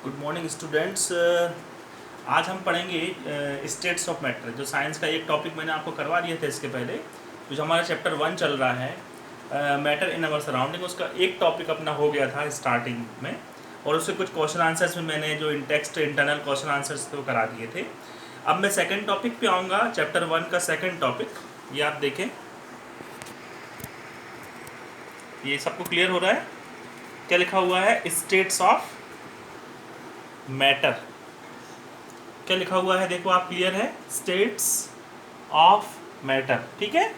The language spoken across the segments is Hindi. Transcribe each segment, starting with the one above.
Good morning students. आज हम पढ़ेंगे स्टेट्स ऑफ मैटर। जो साइंस का एक टॉपिक मैंने आपको करवा दिया था इसके पहले, जो हमारा चैप्टर 1 चल रहा है मैटर इन अवर सराउंडिंग, उसका एक टॉपिक अपना हो गया था स्टार्टिंग में, और उससे कुछ क्वेश्चन आंसर्स में मैंने जो टेक्स्ट इंटरनल क्वेश्चन आंसर्स थे वो करा दिए थे। अब मैं सेकेंड टॉपिक पे आऊँगा, चैप्टर 1 का सेकेंड टॉपिक। ये आप देखें, ये सबको क्लियर हो रहा है? क्या लिखा हुआ है? States of matter. क्या लिखा हुआ है देखो आप, क्लियर है? States of matter. ठीक है,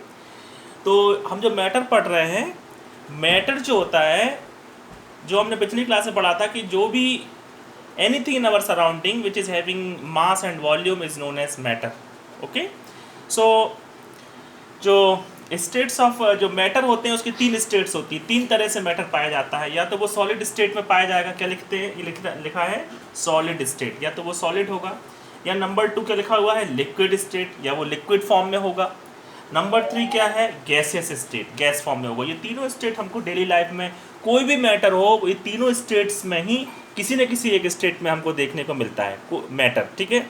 तो हम जो मैटर पढ़ रहे हैं, मैटर जो होता है, जो हमने पिछली क्लास में पढ़ा था कि जो भी anything in our surrounding which is having mass and volume is known as matter. Okay, so जो स्टेट्स ऑफ जो मैटर होते हैं उसकी तीन स्टेट्स होती है। तीन तरह से मैटर पाया जाता है। या तो वो सॉलिड स्टेट में पाया जाएगा, क्या लिखते हैं, ये लिखा है सॉलिड स्टेट, या तो वो सॉलिड होगा। या नंबर 2 क्या लिखा हुआ है, लिक्विड स्टेट, या वो लिक्विड फॉर्म में होगा। नंबर 3 क्या है, गैसियस स्टेट, गैस फॉर्म में होगा। ये तीनों स्टेट हमको डेली लाइफ में कोई भी मैटर हो, ये तीनों स्टेट्स में ही किसी न किसी एक स्टेट में हमको देखने को मिलता है मैटर। ठीक है,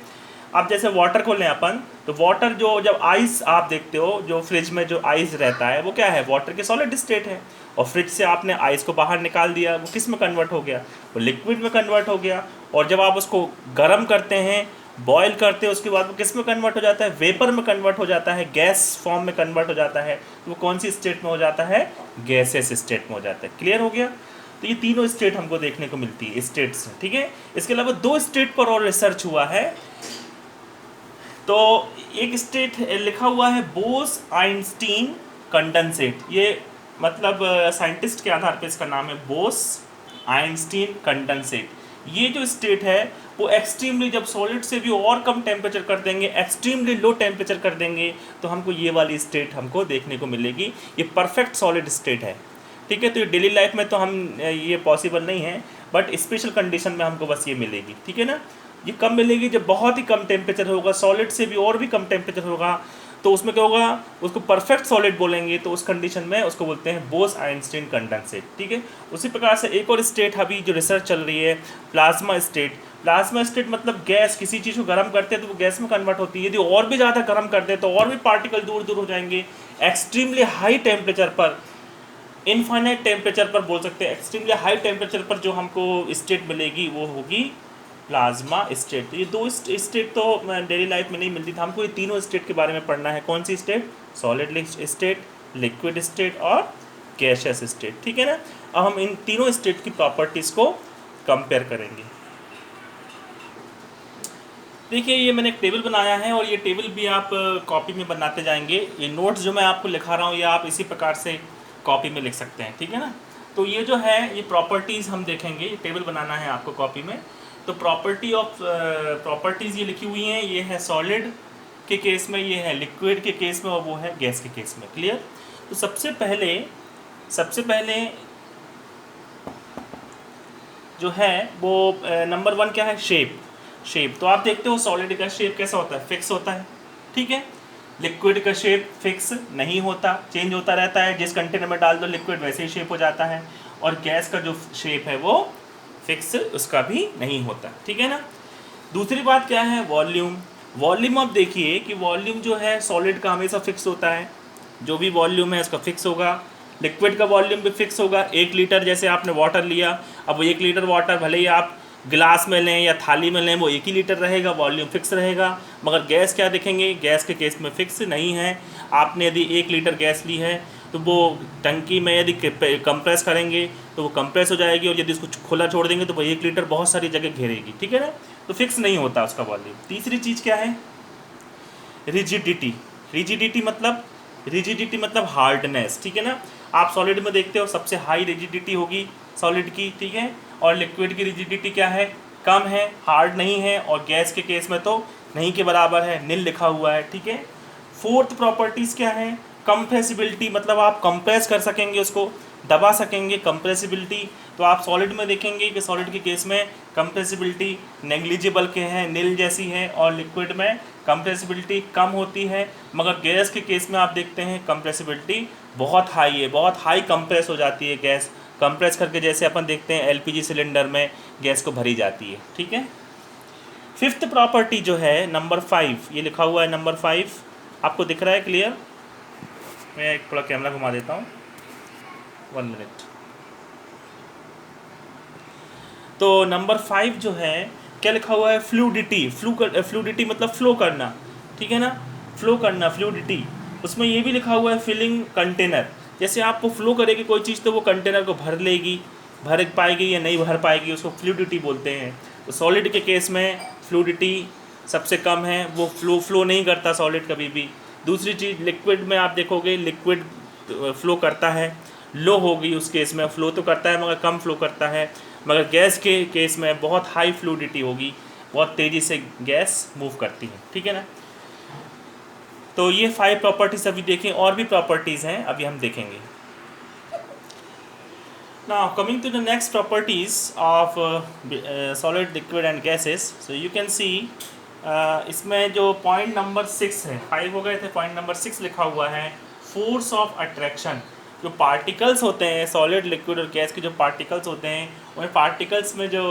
अब जैसे वाटर को लें अपन, तो वाटर जो जब आइस आप देखते हो, जो फ्रिज में जो आइस रहता है वो क्या है, वाटर के सॉलिड स्टेट है। और फ्रिज से आपने आइस को बाहर निकाल दिया, वो किस में कन्वर्ट हो गया, वो लिक्विड में कन्वर्ट हो गया। और जब आप उसको गर्म करते हैं, बॉयल करते हैं, उसके बाद वो किस में कन्वर्ट हो जाता है, वेपर में कन्वर्ट हो जाता है, गैस फॉर्म में कन्वर्ट हो जाता है। तो वो कौन सी स्टेट में हो जाता है, गैसेस स्टेट में हो जाता है। क्लियर हो गया? तो ये तीनों स्टेट हमको देखने को मिलती है स्टेट्स। ठीक है, इसके अलावा 2 स्टेट पर और रिसर्च हुआ है। तो एक स्टेट लिखा हुआ है बोस आइंस्टीन कंडेंसेट। ये मतलब साइंटिस्ट के आधार पे इसका नाम है बोस आइंस्टीन कंडेंसेट। ये जो स्टेट है वो एक्सट्रीमली, जब सॉलिड से भी और कम टेम्परेचर कर देंगे, एक्सट्रीमली लो टेम्परेचर कर देंगे, तो हमको ये वाली स्टेट हमको देखने को मिलेगी। ये परफेक्ट सॉलिड स्टेट है। ठीक है, तो ये डेली लाइफ में तो हम ये पॉसिबल नहीं है, बट स्पेशल कंडीशन में हमको बस ये मिलेगी। ठीक है ना, ये कब मिलेगी, जब बहुत ही कम टेम्परेचर होगा, सॉलिड से भी और भी कम टेम्परेचर होगा, तो उसमें क्या होगा, उसको परफेक्ट सॉलिड बोलेंगे। तो उस कंडीशन में उसको बोलते हैं बोस आइंस्टीन कंडेंसेट। ठीक है, उसी प्रकार से एक और स्टेट अभी जो रिसर्च चल रही है, प्लाज्मा स्टेट। प्लाज्मा स्टेट मतलब गैस, किसी चीज़ को गर्म करते हैं तो वो गैस में कन्वर्ट होती है। यदि और भी ज़्यादा गर्म कर दे तो और भी पार्टिकल दूर दूर हो जाएंगे। एक्सट्रीमली हाई टेम्परेचर पर, इनफाइनाइट टेम्परेचर पर बोल सकते हैं, एक्सट्रीमली हाई टेम्परेचर पर जो हमको स्टेट मिलेगी वो होगी प्लाज्मा स्टेट। ये 2 स्टेट तो डेली लाइफ में नहीं मिलती थी हमको। ये तीनों स्टेट के बारे में पढ़ना है। कौन सी state, solid state, liquid state और गैसियस स्टेट। ठीक है ना, अब हम इन तीनों स्टेट की प्रॉपर्टीज़ को कंपेयर करेंगे। देखिए, ये मैंने एक टेबल बनाया है, और ये टेबल भी आप कॉपी में बनाते जाएंगे। ये नोट्स जो मैं आपको लिखा रहा हूँ, ये आप इसी प्रकार से कॉपी में लिख सकते हैं। ठीक है ना, तो ये जो है, ये प्रॉपर्टीज़ हम देखेंगे। ये टेबल बनाना है आपको कॉपी में। तो प्रॉपर्टीज़ ये लिखी हुई हैं। ये है सॉलिड के केस में, ये है लिक्विड के केस में, और वो है गैस के केस में। क्लियर? तो सबसे पहले जो है वो नंबर 1 क्या है, शेप। तो आप देखते हो सॉलिड का शेप कैसा होता है, फिक्स होता है। ठीक है, लिक्विड का शेप फिक्स नहीं होता, चेंज होता रहता है। जिस कंटेनर में डाल दो लिक्विड वैसे ही शेप हो जाता है। और गैस का जो शेप है वो फिक्स उसका भी नहीं होता। ठीक है ना। दूसरी बात क्या है, वॉल्यूम आप देखिए कि वॉल्यूम जो है सॉलिड का हमेशा फिक्स होता है। जो भी वॉल्यूम है उसका फिक्स होगा। लिक्विड का वॉल्यूम भी फिक्स होगा। 1 लीटर जैसे आपने वाटर लिया, अब वो 1 लीटर वाटर भले ही आप गिलास में लें या थाली में लें, वो 1 ही लीटर रहेगा, वॉल्यूम फिक्स रहेगा। मगर गैस क्या देखेंगे, गैस के केस में फिक्स नहीं है। आपने यदि 1 लीटर गैस ली है तो वो टंकी में यदि कंप्रेस करेंगे तो वो कंप्रेस हो जाएगी, और यदि उसको खुला छोड़ देंगे तो वो 1 लीटर बहुत सारी जगह घेरेगी। ठीक है ना, तो फिक्स नहीं होता उसका वॉल्यूम। तीसरी चीज़ क्या है, रिजिडिटी मतलब हार्डनेस। ठीक है ना, आप सॉलिड में देखते हो सबसे हाई रिजिडिटी होगी सॉलिड की। ठीक है, और लिक्विड की रिजिडिटी क्या है, कम है, हार्ड नहीं है। और गैस के केस में तो नहीं के बराबर है, नील लिखा हुआ है। ठीक है, फोर्थ प्रॉपर्टीज़ क्या है, कंप्रेसिबिलिटी, मतलब आप कंप्रेस कर सकेंगे, उसको दबा सकेंगे, कंप्रेसिबिलिटी। तो आप सॉलिड में देखेंगे कि सॉलिड के केस में कंप्रेसिबिलिटी नेग्लिजिबल के हैं, नील जैसी है, और लिक्विड में कंप्रेसिबिलिटी कम होती है। मगर गैस के केस में आप देखते हैं कंप्रेसिबिलिटी बहुत हाई है, बहुत हाई कंप्रेस हो जाती है गैस। कंप्रेस करके जैसे अपन देखते हैं एलपीजी सिलेंडर में गैस को भरी जाती है। ठीक है। फिफ्थ प्रॉपर्टी जो है नंबर 5, ये लिखा हुआ है नंबर 5, आपको दिख रहा है क्लियर? मैं एक थोड़ा कैमरा घुमा देता हूँ, 1 मिनट। तो नंबर 5 जो है क्या लिखा हुआ है? फ्लूडिटी। फ्लूडिटी मतलब फ्लो करना, ठीक है ना, फ्लो करना, फ्लूडिटी। उसमें ये भी लिखा हुआ है फिलिंग कंटेनर। जैसे आपको फ्लो करेगी कोई चीज़ तो वो कंटेनर को भर लेगी, भर पाएगी या नहीं भर पाएगी, उसको फ्लूडिटी बोलते हैं। तो सॉलिड के केस में फ्लूडिटी सबसे कम है, वो फ्लो नहीं करता सॉलिड कभी भी। दूसरी चीज़ लिक्विड में आप देखोगे लिक्विड फ्लो करता है, लो होगी उस केस में, फ्लो तो करता है मगर कम फ्लो करता है। मगर गैस के केस में बहुत हाई फ्लूडिटी होगी, बहुत तेज़ी से गैस मूव करती है। ठीक है ना। तो ये 5 प्रॉपर्टीज़ अभी देखें, और भी प्रॉपर्टीज़ हैं अभी हम देखेंगे। Now coming to the next properties of solid, liquid and gases. So you can see इसमें जो पॉइंट नंबर 6 है, 5 हो गए थे, पॉइंट नंबर 6 लिखा हुआ है फोर्स ऑफ अट्रैक्शन। जो पार्टिकल्स होते हैं सॉलिड, लिक्विड और गैस के जो पार्टिकल्स होते हैं, उन पार्टिकल्स में जो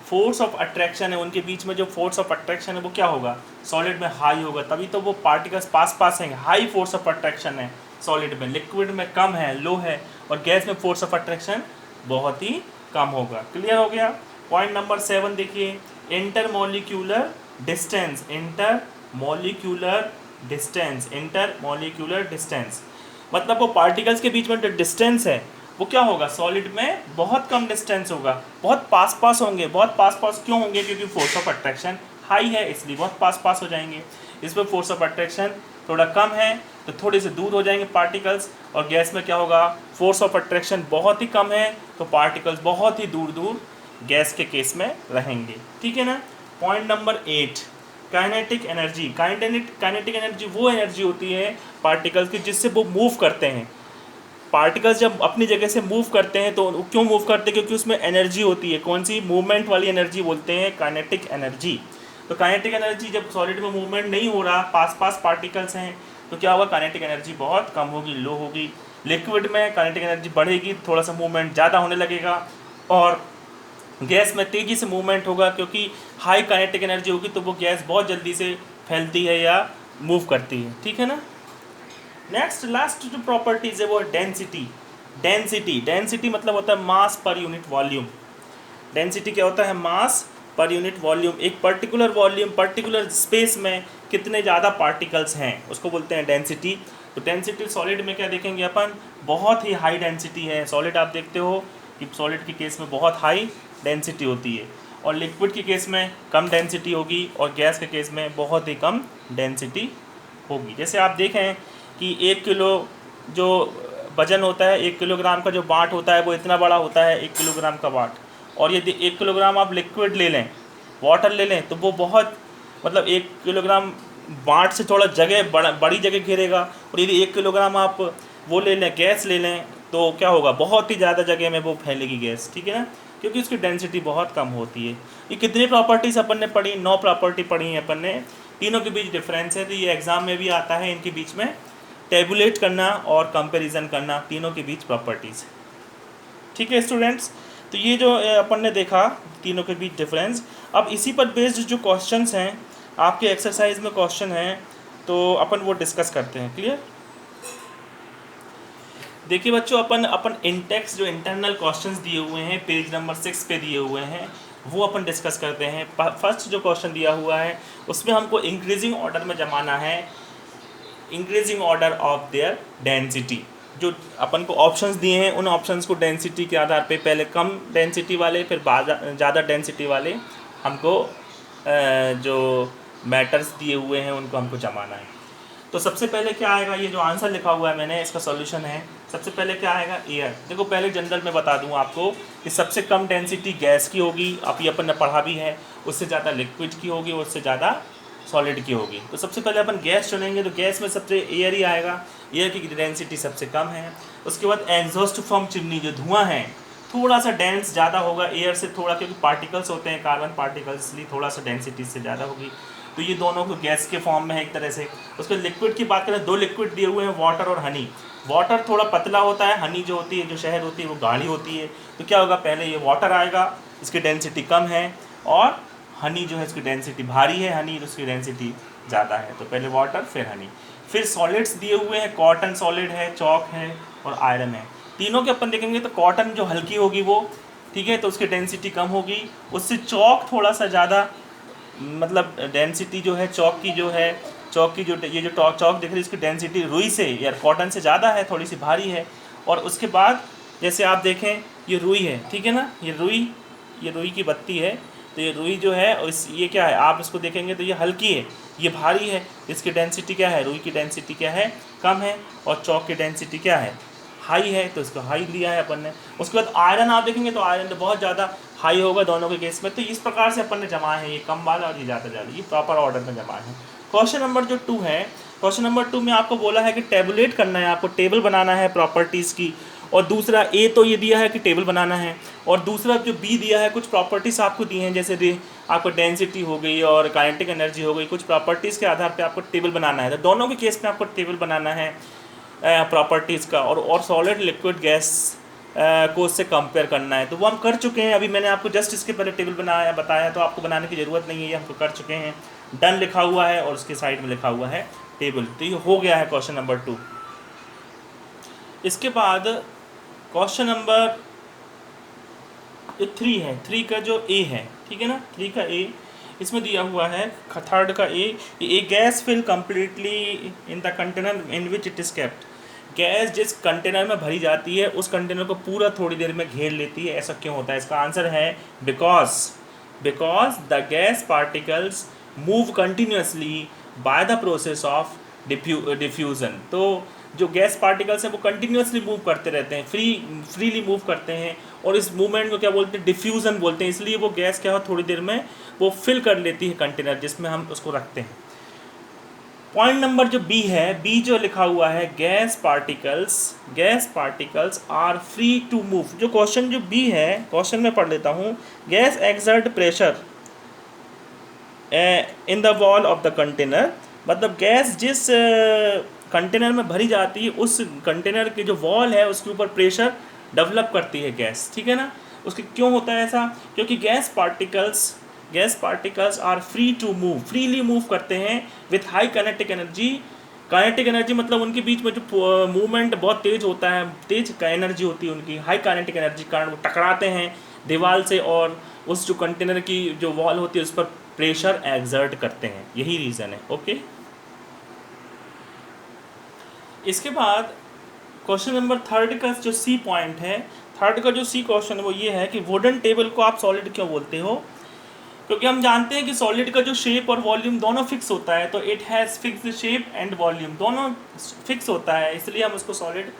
फोर्स ऑफ अट्रैक्शन है, उनके बीच में जो फोर्स ऑफ अट्रैक्शन है वो क्या होगा? सॉलिड में हाई होगा, तभी तो वो पार्टिकल्स पास पास हैं। हाई फोर्स ऑफ अट्रैक्शन है सॉलिड में, लिक्विड में कम है, लो है, और गैस में फोर्स ऑफ अट्रैक्शन बहुत ही कम होगा। क्लियर हो गया? पॉइंट नंबर 7 देखिए, intermolecular distance. Intermolecular distance, intermolecular distance मतलब वो पार्टिकल्स के बीच में जो डिस्टेंस है वो क्या होगा? सॉलिड में बहुत कम डिस्टेंस होगा, बहुत पास पास होंगे। बहुत पास पास क्यों होंगे? क्योंकि फोर्स ऑफ अट्रैक्शन हाई है, इसलिए बहुत पास पास हो जाएंगे। इसमें फोर्स ऑफ अट्रैक्शन थोड़ा कम है तो थोड़े से दूर हो जाएंगे पार्टिकल्स। और गैस में क्या होगा? फोर्स ऑफ अट्रैक्शन बहुत ही कम है तो पार्टिकल्स बहुत ही दूर दूर गैस के केस में रहेंगे। ठीक है ना। Point number 8, kinetic energy. Kinetic energy वो एनर्जी होती है पार्टिकल्स की जिससे वो मूव करते हैं। पार्टिकल्स जब अपनी जगह से मूव करते हैं तो क्यों मूव करते हैं? क्योंकि उसमें एनर्जी होती है। कौन सी? मूवमेंट वाली एनर्जी बोलते हैं काइनेटिक एनर्जी। तो काइनेटिक एनर्जी जब सॉलिड में मूवमेंट नहीं हो रहा, पास पास पार्टिकल्स हैं, तो क्या होगा? काइनेटिक एनर्जी बहुत कम होगी, लो होगी। लिक्विड में काइनेटिक एनर्जी बढ़ेगी, थोड़ा सा मूवमेंट ज़्यादा होने लगेगा। और गैस में तेज़ी से मूवमेंट होगा, क्योंकि हाई काइनेटिक एनर्जी होगी तो वो गैस बहुत जल्दी से फैलती है या मूव करती है। ठीक है ना। नेक्स्ट लास्ट जो प्रॉपर्टीज़ है वो है डेंसिटी। डेंसिटी मतलब होता है मास पर यूनिट वॉल्यूम। डेंसिटी क्या होता है? मास पर यूनिट वॉल्यूम। एक पर्टिकुलर वॉल्यूम, पर्टिकुलर स्पेस में कितने ज़्यादा पार्टिकल्स हैं उसको बोलते हैं डेंसिटी। तो डेंसिटी सॉलिड में क्या देखेंगे अपन? बहुत ही हाई डेंसिटी है। सॉलिड आप देखते हो कि सॉलिड के केस में बहुत हाई डेंसिटी होती है, और लिक्विड के केस में कम डेंसिटी होगी, और गैस के केस में बहुत ही कम डेंसिटी होगी। जैसे आप देखें कि 1 किलो जो वजन होता है, 1 किलोग्राम का जो बाट होता है वो इतना बड़ा होता है, 1 किलोग्राम का बाट। और यदि 1 किलोग्राम आप लिक्विड ले लें, वाटर ले लें, तो वो बहुत मतलब 1 किलोग्राम बाट से थोड़ा जगह बड़ी जगह घेरेगा। और यदि 1 किलोग्राम आप वो ले लें, गैस ले लें, तो क्या होगा? बहुत ही ज़्यादा जगह में वो फैलेगी गैस। ठीक है ना, क्योंकि उसकी डेंसिटी बहुत कम होती है। ये कितनी प्रॉपर्टीज़ अपन ने पढ़ी? 9 प्रॉपर्टी पढ़ी है अपन ने। तीनों के बीच डिफरेंस है, तो ये एग्ज़ाम में भी आता है, इनके बीच में टेबुलेट करना और कंपैरिजन करना, तीनों के बीच प्रॉपर्टीज़। ठीक है स्टूडेंट्स, तो ये जो अपन ने देखा तीनों के बीच डिफरेंस। अब इसी पर बेस्ड जो क्वेश्चंस हैं आपके एक्सरसाइज में क्वेश्चन हैं, तो अपन वो डिस्कस करते हैं। क्लियर? देखिए बच्चों, अपन इंटेक्स जो इंटरनल क्वेश्चंस दिए हुए हैं पेज नंबर 6 पे दिए हुए हैं वो अपन डिस्कस करते हैं। फर्स्ट जो क्वेश्चन दिया हुआ है उसमें हमको इंक्रीजिंग ऑर्डर में जमाना है, increasing order of their density. जो अपन को ऑप्शंस दिए हैं उन ऑप्शंस को डेंसिटी के आधार पे पहले कम डेंसिटी वाले, फिर ज़्यादा डेंसिटी वाले हमको जो मैटर्स दिए हुए हैं उनको हमको जमाना है। तो सबसे पहले क्या आएगा? ये जो आंसर लिखा हुआ है मैंने, इसका सॉल्यूशन है। सबसे पहले क्या आएगा? एयर। देखो पहले जनरल में बता दूं आपको कि सबसे कम डेंसिटी गैस की होगी, अब ये अपन ने पढ़ा भी है। उससे ज़्यादा लिक्विड की होगी, उससे ज़्यादा सॉलिड की होगी। तो सबसे पहले अपन गैस चुनेंगे, तो गैस में सबसे एयर ही आएगा। एयर की डेंसिटी सबसे कम है। उसके बाद एग्जॉस्ट फ्रॉम चिमनी, जो धुआं है थोड़ा सा डेंस ज़्यादा होगा एयर से थोड़ा, क्योंकि पार्टिकल्स होते हैं कार्बन पार्टिकल्स, इसलिए थोड़ा सा डेंसिटी से ज़्यादा होगी। तो ये दोनों को गैस के फॉर्म में है एक तरह से। उसके लिक्विड की बात करें, 2 लिक्विड दिए हुए हैं, वाटर और हनी। वाटर थोड़ा पतला होता है, हनी जो होती है, जो शहद होती है वो गाढ़ी होती है। तो क्या होगा, पहले ये वाटर आएगा, इसकी डेंसिटी कम है, और हनी जो है इसकी डेंसिटी भारी है, हनी तो इसकी डेंसिटी ज़्यादा है। तो पहले वाटर फिर हनी। फिर सॉलिड्स दिए हुए हैं, कॉटन सॉलिड है, चॉक है और आयरन है। तीनों के अपन देखेंगे तो कॉटन जो हल्की होगी वो, ठीक है, तो उसकी डेंसिटी कम होगी, उससे चॉक थोड़ा सा ज़्यादा, मतलब डेंसिटी जो है चॉक की जो है, चॉक की जो ये जो चॉक दिख रही है इसकी डेंसिटी रुई से या कॉटन से ज़्यादा है, थोड़ी सी भारी है। और उसके बाद जैसे आप देखें ये रुई है, ठीक है ना, ये रुई की बत्ती है। तो ये रुई जो है इस ये क्या है, आप इसको देखेंगे तो ये हल्की है, ये भारी है, इसकी डेंसिटी क्या है, रुई की डेंसिटी क्या है, कम है, और चॉक की डेंसिटी क्या है, हाई है, तो इसको हाई लिया है अपन ने। उसके बाद आयरन आप देखेंगे तो आयरन तो बहुत ज़्यादा हाई होगा दोनों के केस में। तो इस प्रकार से अपन ने जमा है, ये कम वाला और ये ज़्यादा ज़्यादा, ये प्रॉपर ऑर्डर में जमा है। क्वेश्चन नंबर जो 2 है, क्वेश्चन नंबर 2 में आपको बोला है कि टेबुलेट करना है, आपको टेबल बनाना है प्रॉपर्टीज़ की। और दूसरा ए तो ये दिया है कि टेबल बनाना है, और दूसरा जो बी दिया है कुछ प्रॉपर्टीज़ आपको दी हैं, जैसे आपको डेंसिटी हो गई और काइनेटिक एनर्जी हो गई, कुछ प्रॉपर्टीज़ के आधार पे आपको टेबल बनाना है। तो दोनों के केस में आपको टेबल बनाना है प्रॉपर्टीज़ का, और सॉलिड लिक्विड गैस को उससे कंपेयर करना है। तो वो हम कर चुके हैं, अभी मैंने आपको जस्ट इसके पहले टेबल बनाया बताया, तो आपको बनाने की ज़रूरत नहीं है, ये हमको कर चुके हैं। डन लिखा हुआ है और उसके साइड में लिखा हुआ है टेबल। तो ये हो गया है क्वेश्चन नंबर 2। इसके बाद क्वेश्चन नंबर 3 है, 3 का जो ए है, ठीक है ना, 3 का ए, इसमें दिया हुआ है थर्ड का a gas fill completely in the container in which it is kept. Gas जिस कंटेनर में भरी जाती है उस कंटेनर को पूरा थोड़ी देर में घेर लेती है, ऐसा क्यों होता है? इसका आंसर है because the gas particles move continuously by the process of diffusion. तो जो गैस पार्टिकल्स हैं वो कंटिन्यूसली मूव करते रहते हैं, फ्रीली मूव करते हैं, और इस मूवमेंट को क्या बोलते हैं, डिफ्यूज़न बोलते हैं। इसलिए वो गैस क्या हो, थोड़ी देर में वो फिल कर लेती है कंटेनर जिसमें हम उसको रखते हैं। पॉइंट नंबर जो बी है, बी जो लिखा हुआ है, gas particles are free to move. जो क्वेश्चन जो बी है, क्वेश्चन में पढ़ लेता हूँ, gas exert pressure in the wall of the container. मतलब गैस जिस कंटेनर में भरी जाती है उस कंटेनर की जो वॉल है उसके ऊपर प्रेशर डेवलप करती है गैस, ठीक है ना। उसके क्यों होता है ऐसा? क्योंकि gas particles are free to move, freely move करते हैं with high kinetic energy. Kinetic energy मतलब उनके बीच में जो मूवमेंट बहुत तेज होता है, तेज एनर्जी होती है उनकी, हाई काइनेटिक एनर्जी के कारण वो टकराते हैं दीवार से, और उस जो कंटेनर की जो वॉल होती है उस पर प्रेशर एक्सर्ट करते हैं, यही रीज़न है। ओके, इसके बाद क्वेश्चन नंबर 3 का जो सी पॉइंट है, 3 का जो सी क्वेश्चन है वो ये है कि वुडन टेबल को आप सॉलिड क्यों बोलते हो? क्योंकि हम जानते हैं कि सॉलिड का जो शेप और वॉल्यूम दोनों फिक्स होता है, तो it has fixed shape and volume, दोनों फिक्स होता है, इसलिए हम उसको सॉलिड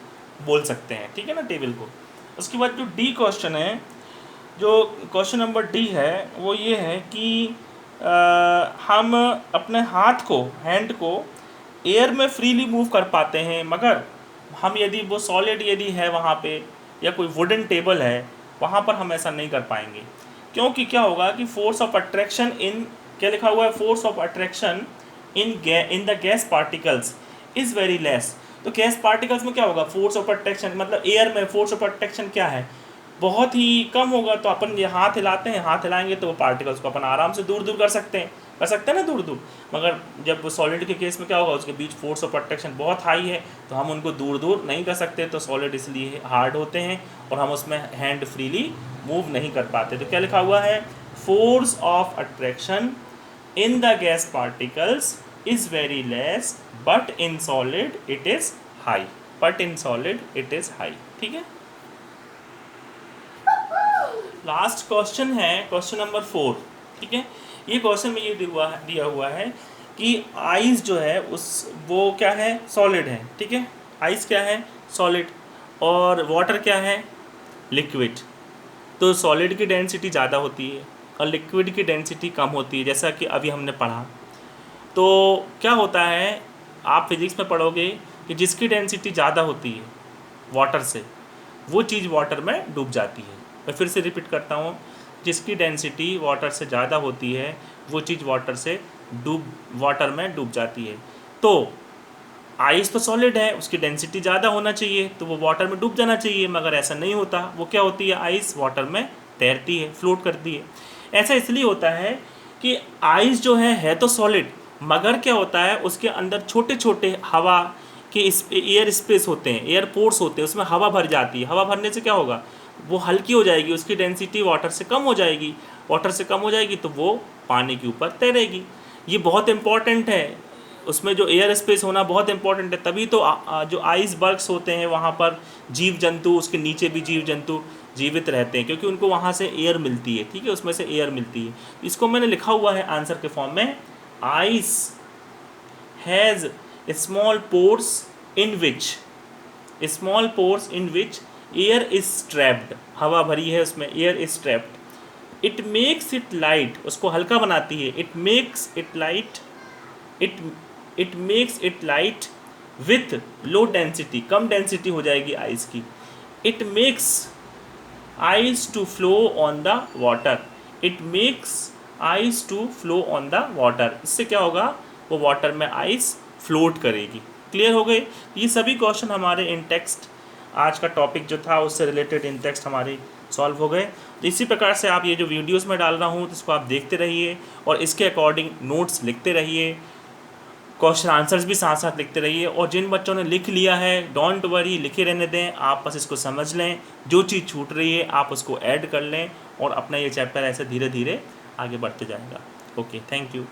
बोल सकते हैं, ठीक है ना, टेबल को। उसके बाद जो डी क्वेश्चन है, जो क्वेश्चन नंबर डी है वो ये है कि हम अपने हैंड को एयर में फ्रीली मूव कर पाते हैं, मगर हम यदि वो सॉलिड यदि है वहाँ पे या कोई वुडन टेबल है वहाँ पर हम ऐसा नहीं कर पाएंगे। क्योंकि क्या होगा कि फोर्स ऑफ अट्रैक्शन इन, क्या लिखा हुआ है, force of attraction in the gas particles is very less. तो गैस पार्टिकल्स में क्या होगा, फोर्स ऑफ अट्रैक्शन मतलब एयर में फोर्स ऑफ अट्रैक्शन क्या है, बहुत ही कम होगा। तो अपन ये हाथ हिलाते हैं, हाथ हिलाएंगे तो वो पार्टिकल्स को अपन आराम से दूर दूर कर सकते हैं ना, दूर दूर। मगर जब सॉलिड के केस में क्या होगा, उसके बीच फोर्स ऑफ अट्रैक्शन बहुत हाई है, तो हम उनको दूर दूर नहीं कर सकते। तो सॉलिड इसलिए हार्ड होते हैं और हम उसमें हैंड फ्रीली मूव नहीं कर पाते। तो क्या लिखा हुआ है, force of attraction in the gas particles is very less but in solid it is high, ठीक है। लास्ट क्वेश्चन है क्वेश्चन नंबर 4, ठीक है। ये क्वेश्चन में ये दिया हुआ है कि आइस जो है वो क्या है, सॉलिड है, ठीक है। आइस क्या है, सॉलिड, और वाटर क्या है, लिक्विड। तो सॉलिड की डेंसिटी ज़्यादा होती है और लिक्विड की डेंसिटी कम होती है, जैसा कि अभी हमने पढ़ा। तो क्या होता है, आप फिज़िक्स में पढ़ोगे कि जिसकी डेंसिटी ज़्यादा होती है वाटर से, वो चीज़ वाटर में डूब जाती है। मैं फिर से रिपीट करता हूँ, जिसकी डेंसिटी वाटर से ज़्यादा होती है वो चीज़ वाटर में डूब जाती है। तो आइस तो सॉलिड है, उसकी डेंसिटी ज़्यादा होना चाहिए तो वो वाटर में डूब जाना चाहिए, मगर ऐसा नहीं होता। वो क्या होती है, आइस वाटर में तैरती है, फ्लोट करती है। ऐसा इसलिए होता है कि आइस जो है तो सॉलिड, मगर क्या होता है उसके अंदर छोटे छोटे हवा के एयर स्पेस होते हैं, एयर पोर्स होते हैं, उसमें हवा भर जाती है। हवा भरने से क्या होगा, वो हल्की हो जाएगी, उसकी डेंसिटी वाटर से कम हो जाएगी। वाटर से कम हो जाएगी तो वो पानी के ऊपर तैरेगी। ये बहुत इंपॉर्टेंट है, उसमें जो एयर स्पेस होना बहुत इंपॉर्टेंट है। तभी तो जो आइसबर्ग्स होते हैं वहाँ पर जीव जंतु, उसके नीचे भी जीव जंतु जीवित रहते हैं, क्योंकि उनको वहाँ से एयर मिलती है। ठीक है, उसमें से एयर मिलती है। इसको मैंने लिखा हुआ है आंसर के फॉर्म में, ice has small pores in which air is trapped. हवा भरी है उसमें, air is trapped. It makes it light, उसको हल्का बनाती है। It makes it light with low density, कम डेंसिटी हो जाएगी आइस की। It makes ice to flow on the water. इससे क्या होगा, वो वाटर में आइस फ्लोट करेगी। क्लियर हो गई। ये सभी क्वेश्चन हमारे इन टेक्स्ट, आज का टॉपिक जो था उससे रिलेटेड इन टेक्स्ट हमारे सॉल्व हो गए। तो इसी प्रकार से आप ये जो वीडियोस में डाल रहा हूँ तो इसको आप देखते रहिए और इसके अकॉर्डिंग नोट्स लिखते रहिए, क्वेश्चन आंसर्स भी साथ साथ लिखते रहिए। और जिन बच्चों ने लिख लिया है, डोंट वरी, लिखे रहने दें, आप बस इसको समझ लें। जो चीज़ छूट रही है आप उसको ऐड कर लें और अपना ये चैप्टर ऐसे धीरे धीरे आगे बढ़ते जाएगा। Okay, thank you.